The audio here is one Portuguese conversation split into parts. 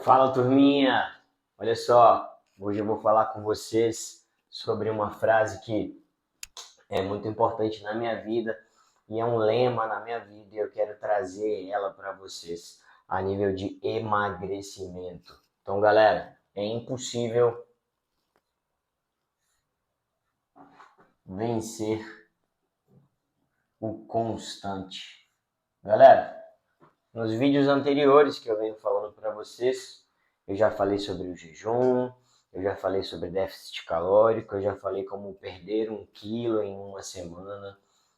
Fala, turminha! Olha só, hoje eu vou falar com vocês sobre uma frase que é muito importante na minha vida e é um lema na minha vida e eu quero trazer ela para vocês a nível de emagrecimento. Então, galera, é impossível vencer o constante. Galera, nos vídeos anteriores que eu venho falando para vocês, eu já falei sobre o jejum, eu já falei sobre déficit calórico, eu já falei como perder 1 quilo em uma semana.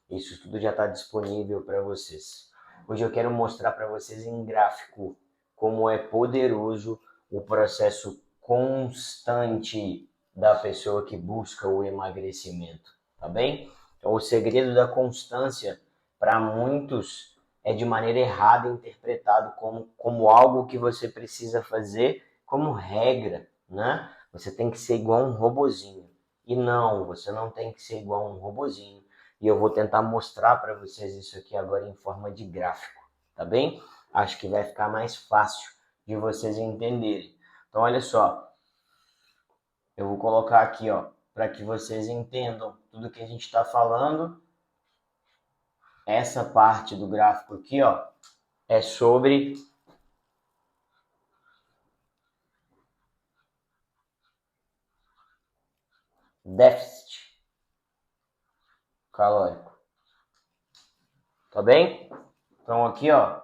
Isso tudo já está disponível para vocês. Hoje eu quero mostrar para vocês em gráfico como é poderoso o processo constante da pessoa que busca o emagrecimento, tá bem? Então, o segredo da constância para muitos é de maneira errada interpretado como algo que você precisa fazer como regra, né? Você tem que ser igual um robozinho. E não, você não tem que ser igual um robozinho. E eu vou tentar mostrar para vocês isso aqui agora em forma de gráfico, tá bem? Acho que vai ficar mais fácil de vocês entenderem. Então, olha só, eu vou colocar aqui, ó, para que vocês entendam tudo que a gente está falando. Essa parte do gráfico aqui, ó, é sobre déficit calórico, tá bem? Então aqui, ó,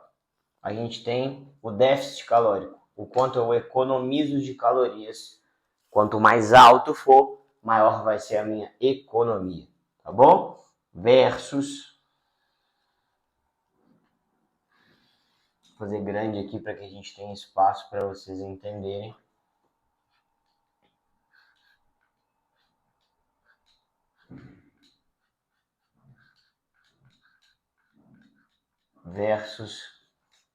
a gente tem o déficit calórico, o quanto eu economizo de calorias. Quanto mais alto for, maior vai ser a minha economia, tá bom? Versus, vou fazer grande aqui para que a gente tenha espaço para vocês entenderem. Versus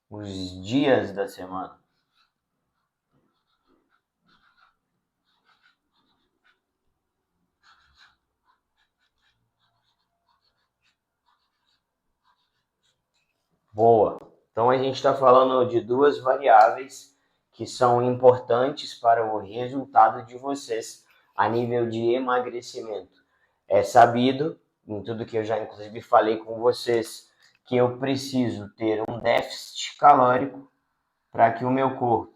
os dias da semana. Boa. Então a gente está falando de duas variáveis que são importantes para o resultado de vocês a nível de emagrecimento. É sabido, em tudo que eu já inclusive falei com vocês, que eu preciso ter um déficit calórico para que o meu corpo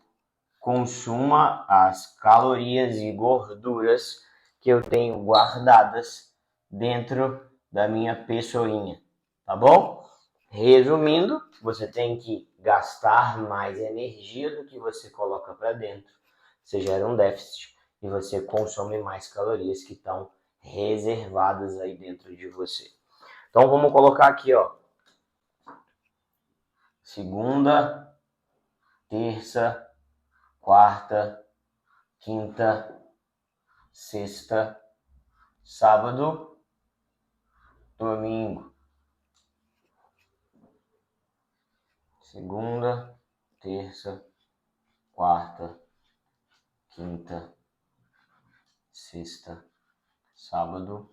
consuma as calorias e gorduras que eu tenho guardadas dentro da minha pessoinha, tá bom? Resumindo, você tem que gastar mais energia do que você coloca para dentro. Você gera um déficit e você consome mais calorias que estão reservadas aí dentro de você. Então vamos colocar aqui, ó, segunda, terça, quarta, quinta, sexta, sábado, domingo. Segunda, terça, quarta, quinta, sexta, sábado,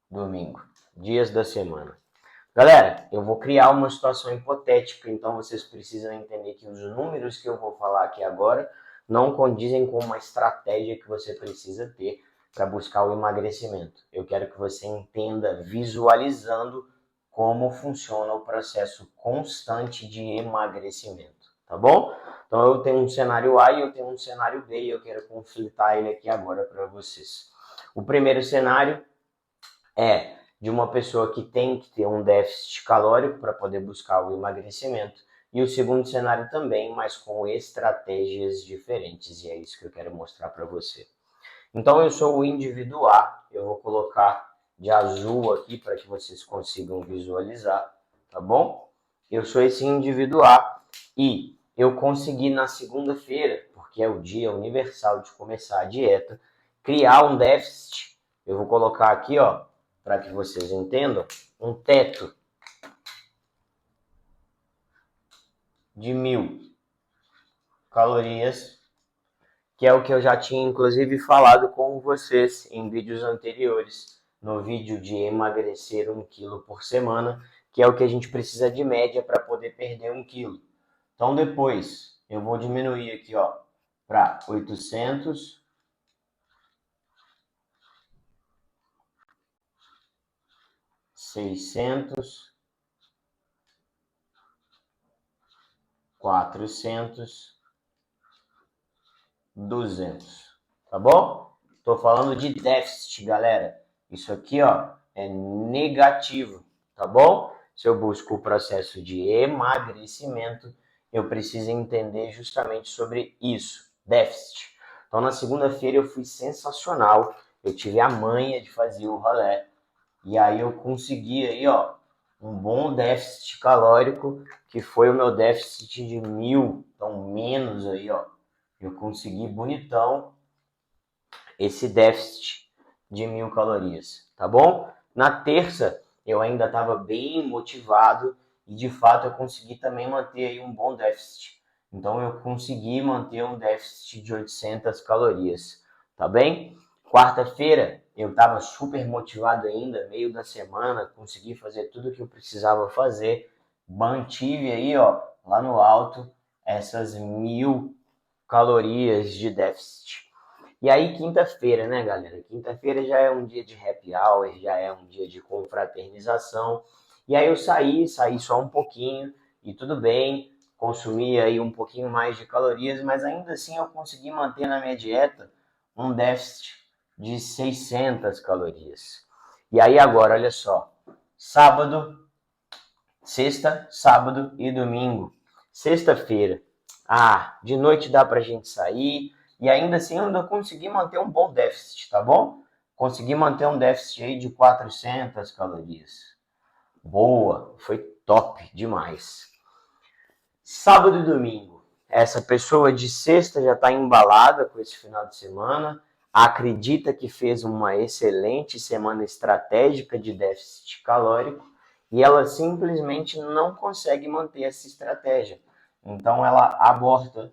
domingo. Dias da semana. Galera, eu vou criar uma situação hipotética, então vocês precisam entender que os números que eu vou falar aqui agora não condizem com uma estratégia que você precisa ter para buscar o emagrecimento. Eu quero que você entenda visualizando como funciona o processo constante de emagrecimento, tá bom? Então eu tenho um cenário A e eu tenho um cenário B e eu quero conflitar ele aqui agora para vocês. O primeiro cenário é de uma pessoa que tem que ter um déficit calórico para poder buscar o emagrecimento. E o segundo cenário também, mas com estratégias diferentes, e é isso que eu quero mostrar para você. Então eu sou o indivíduo A, eu vou colocar de azul aqui para que vocês consigam visualizar, tá bom? Eu sou esse indivíduo A e eu consegui na segunda-feira, porque é o dia universal de começar a dieta, criar um déficit. Eu vou colocar aqui, ó, para que vocês entendam, um teto de 1.000 calorias, que é o que eu já tinha inclusive falado com vocês em vídeos anteriores, no vídeo de emagrecer 1 quilo por semana, que é o que a gente precisa de média para poder perder 1 quilo. Então depois eu vou diminuir aqui, ó, para 800, 600, 400, 200, tá bom? Tô falando de déficit, galera. Isso aqui, ó, é negativo, tá bom? Se eu busco o processo de emagrecimento, eu preciso entender justamente sobre isso, déficit. Então, na segunda-feira eu fui sensacional. Eu tive a manha de fazer o rolê. E aí eu consegui aí, ó, um bom déficit calórico, que foi o meu déficit de 1.000, então menos aí, ó. Eu consegui bonitão esse déficit de 1.000 calorias, tá bom? Na terça eu ainda estava bem motivado e de fato eu consegui também manter aí um bom déficit. Então eu consegui manter um déficit de 800 calorias, tá bem? Quarta-feira eu estava super motivado ainda, meio da semana, consegui fazer tudo o que eu precisava fazer, mantive aí, ó, lá no alto, essas 1.000 calorias de déficit. E aí, quinta-feira, né, galera? Quinta-feira já é um dia de happy hour, já é um dia de confraternização. E aí eu saí só um pouquinho, e tudo bem, consumi aí um pouquinho mais de calorias, mas ainda assim eu consegui manter na minha dieta um déficit de 600 calorias. E aí agora, olha só, sábado, sexta, sábado e domingo. Sexta-feira, de noite dá pra gente sair, e ainda assim eu ainda consegui manter um bom déficit, tá bom? Consegui manter um déficit aí de 400 calorias. Boa, foi top demais. Sábado e domingo. Essa pessoa de sexta já está embalada com esse final de semana, acredita que fez uma excelente semana estratégica de déficit calórico e ela simplesmente não consegue manter essa estratégia. Então ela aborta,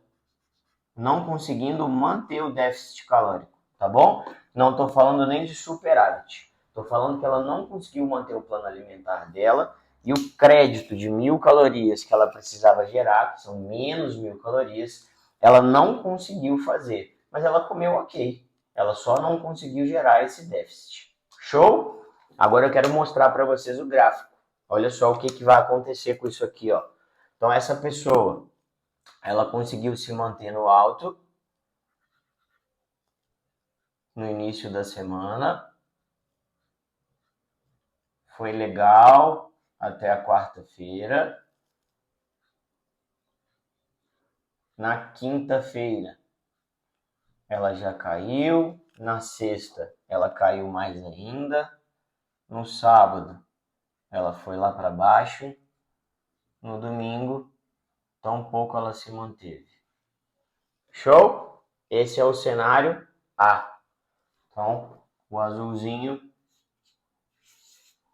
não conseguindo manter o déficit calórico, tá bom? Não estou falando nem de superávit. Estou falando que ela não conseguiu manter o plano alimentar dela e o crédito de 1.000 calorias que ela precisava gerar, que são menos 1.000 calorias, ela não conseguiu fazer. Mas ela comeu ok. Ela só não conseguiu gerar esse déficit. Show? Agora eu quero mostrar para vocês o gráfico. Olha só o que vai acontecer com isso aqui, ó. Então essa pessoa, ela conseguiu se manter no alto no início da semana. Foi legal até a quarta-feira. Na quinta-feira, ela já caiu. Na sexta, ela caiu mais ainda. No sábado, ela foi lá para baixo. No domingo, tampouco ela se manteve. Show? Esse é o cenário A. Então, o azulzinho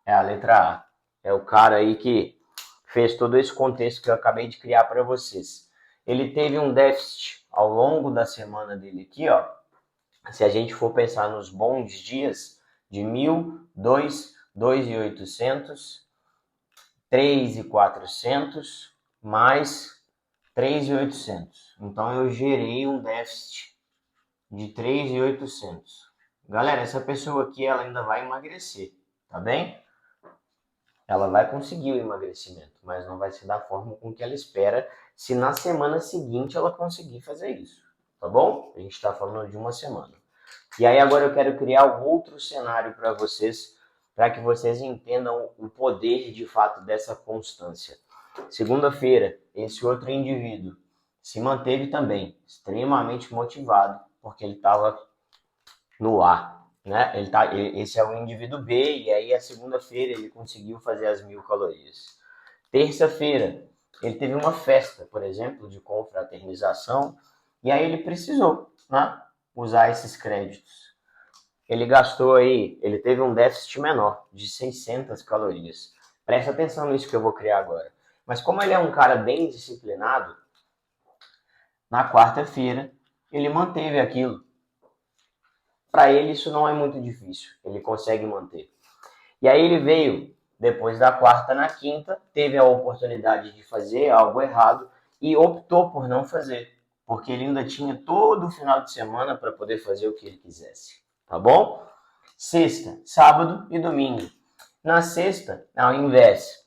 é a letra A. É o cara aí que fez todo esse contexto que eu acabei de criar para vocês. Ele teve um déficit ao longo da semana dele aqui, ó. Se a gente for pensar nos bons dias, de 1.000, 2, 2.800, 3.400, mais 3.800. Então eu gerei um déficit de 3.800. Galera, essa pessoa aqui ela ainda vai emagrecer, tá bem? Ela vai conseguir o emagrecimento, mas não vai ser da forma com que ela espera se na semana seguinte ela conseguir fazer isso, tá bom? A gente está falando de uma semana. E aí agora eu quero criar um outro cenário para que vocês entendam o poder de fato dessa constância. Segunda-feira, esse outro indivíduo se manteve também extremamente motivado, porque ele estava no ar, né? Esse é o indivíduo B, e aí a segunda-feira ele conseguiu fazer as 1.000 calorias. Terça-feira, ele teve uma festa, por exemplo, de confraternização, e aí ele precisou, né, usar esses créditos. Ele gastou aí, ele teve um déficit menor, de 600 calorias. Presta atenção nisso que eu vou criar agora. Mas como ele é um cara bem disciplinado, na quarta-feira ele manteve aquilo. Para ele isso não é muito difícil, ele consegue manter. E aí ele veio, depois da quarta na quinta, teve a oportunidade de fazer algo errado e optou por não fazer, porque ele ainda tinha todo o final de semana para poder fazer o que ele quisesse, tá bom? Sexta, sábado e domingo. Na sexta, ao invés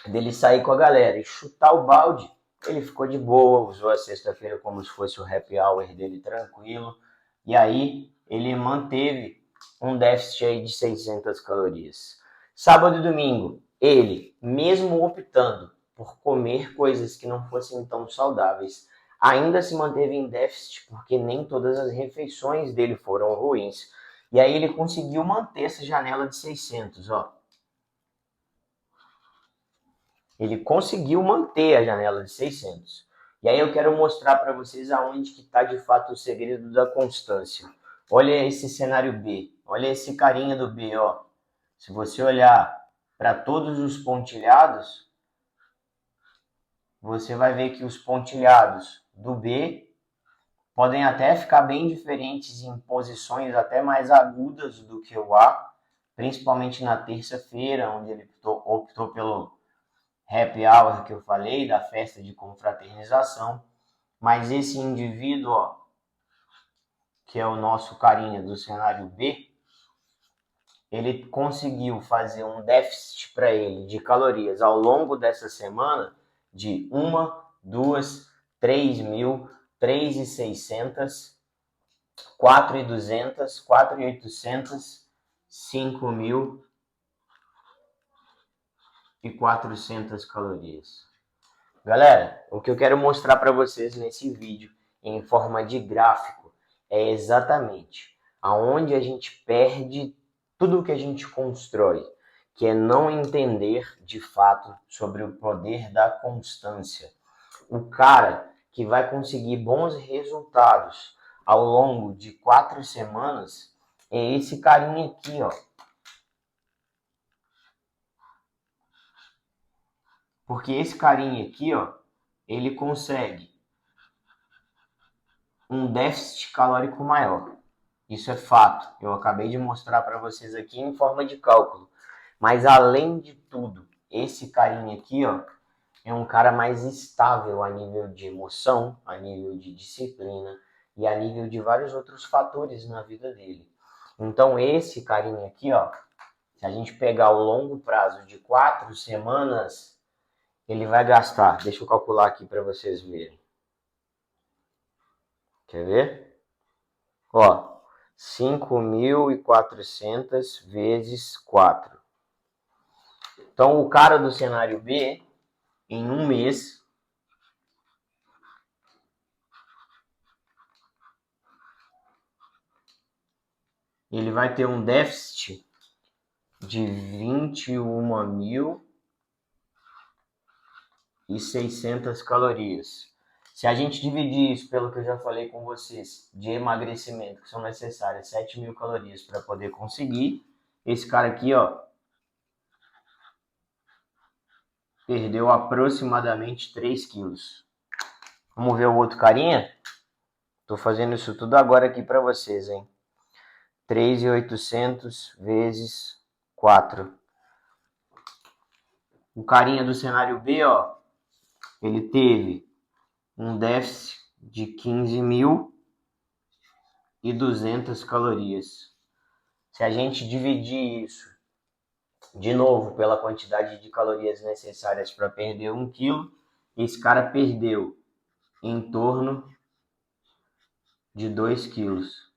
dele sair com a galera e chutar o balde, ele ficou de boa, usou a sexta-feira como se fosse o happy hour dele tranquilo, e aí ele manteve um déficit aí de 600 calorias. Sábado e domingo, ele, mesmo optando por comer coisas que não fossem tão saudáveis, ainda se manteve em déficit, porque nem todas as refeições dele foram ruins. E aí ele conseguiu manter essa janela de 600, ó. Ele conseguiu manter a janela de 600. E aí eu quero mostrar para vocês aonde que está de fato o segredo da constância. Olha esse cenário B, olha esse carinha do B, ó. Se você olhar para todos os pontilhados, você vai ver que os pontilhados do B podem até ficar bem diferentes em posições até mais agudas do que o A, principalmente na terça-feira, onde ele optou pelo happy hour que eu falei, da festa de confraternização. Mas esse indivíduo, ó, que é o nosso carinha do cenário B, ele conseguiu fazer um déficit para ele de calorias ao longo dessa semana de 1, 2, 3.000, 3.600, 4.200, 4.800, 5.000 e 400 calorias. Galera, o que eu quero mostrar para vocês nesse vídeo, em forma de gráfico, é exatamente aonde a gente perde tudo o que a gente constrói, que é não entender de fato sobre o poder da constância. O cara que vai conseguir bons resultados ao longo de 4 semanas é esse carinha aqui, ó. Porque esse carinha aqui, ó, ele consegue um déficit calórico maior. Isso é fato. Eu acabei de mostrar para vocês aqui em forma de cálculo. Mas além de tudo, esse carinha aqui, ó, é um cara mais estável a nível de emoção, a nível de disciplina e a nível de vários outros fatores na vida dele. Então esse carinha aqui, ó, se a gente pegar o longo prazo de 4 semanas, ele vai gastar, deixa eu calcular aqui para vocês verem. Quer ver? Ó, 5.400 vezes 4. Então, o cara do cenário B, em um mês, ele vai ter um déficit de 21.600 calorias. Se a gente dividir isso pelo que eu já falei com vocês, de emagrecimento, que são necessárias 7.000 calorias para poder conseguir, esse cara aqui, ó, perdeu aproximadamente 3 quilos. Vamos ver o outro carinha? Tô fazendo isso tudo agora aqui para vocês, hein? 3.800 vezes 4. O carinha do cenário B, ó, ele teve um déficit de 15.200 calorias. Se a gente dividir isso de novo pela quantidade de calorias necessárias para perder 1 quilo, esse cara perdeu em torno de 2 quilos.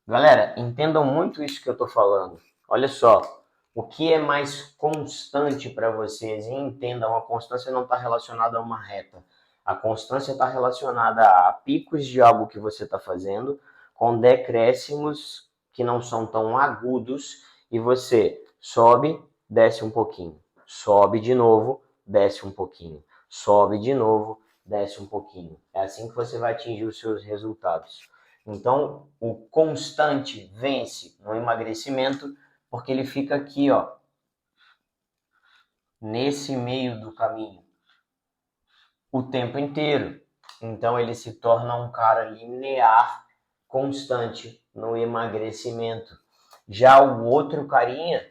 Galera, entendam muito isso que eu estou falando. Olha só, o que é mais constante para vocês? E entendam, a constância não está relacionada a uma reta. A constância está relacionada a picos de algo que você está fazendo, com decréscimos que não são tão agudos, e você sobe, desce um pouquinho, sobe de novo, desce um pouquinho, sobe de novo, desce um pouquinho. É assim que você vai atingir os seus resultados. Então, o constante vence no emagrecimento porque ele fica aqui, ó, nesse meio do caminho, o tempo inteiro. Então, ele se torna um cara linear, constante no emagrecimento. Já o outro carinha,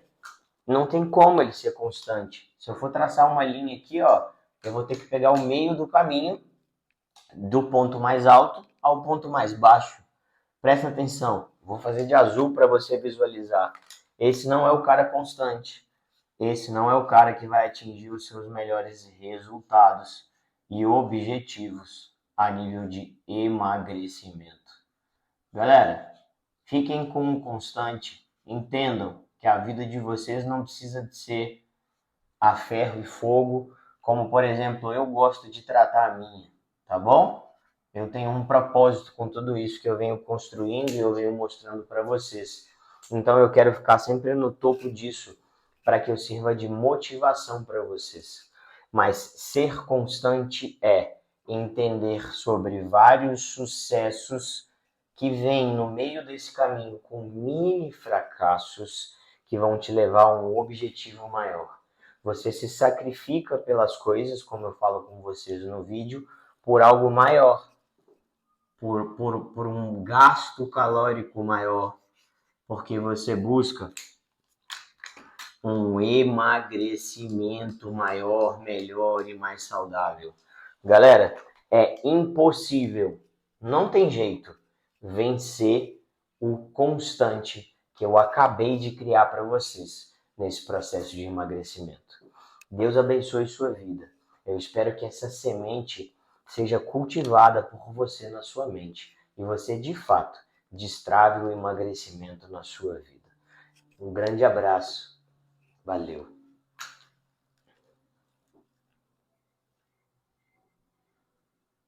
não tem como ele ser constante. Se eu for traçar uma linha aqui, ó, eu vou ter que pegar o meio do caminho, do ponto mais alto ao ponto mais baixo. Presta atenção, vou fazer de azul para você visualizar. Esse não é o cara constante. Esse não é o cara que vai atingir os seus melhores resultados e objetivos a nível de emagrecimento. Galera, fiquem com um constante. Entendam que a vida de vocês não precisa de ser a ferro e fogo, como por exemplo eu gosto de tratar a minha, tá bom? Eu tenho um propósito com tudo isso que eu venho construindo e eu venho mostrando para vocês. Então eu quero ficar sempre no topo disso para que eu sirva de motivação para vocês. Mas ser constante é entender sobre vários sucessos que vêm no meio desse caminho com mini fracassos que vão te levar a um objetivo maior. Você se sacrifica pelas coisas, como eu falo com vocês no vídeo, por algo maior, por um gasto calórico maior, porque você busca um emagrecimento maior, melhor e mais saudável. Galera, é impossível, não tem jeito, vencer o constante que eu acabei de criar para vocês nesse processo de emagrecimento. Deus abençoe sua vida. Eu espero que essa semente seja cultivada por você na sua mente e você, de fato, destrave o emagrecimento na sua vida. Um grande abraço. Valeu.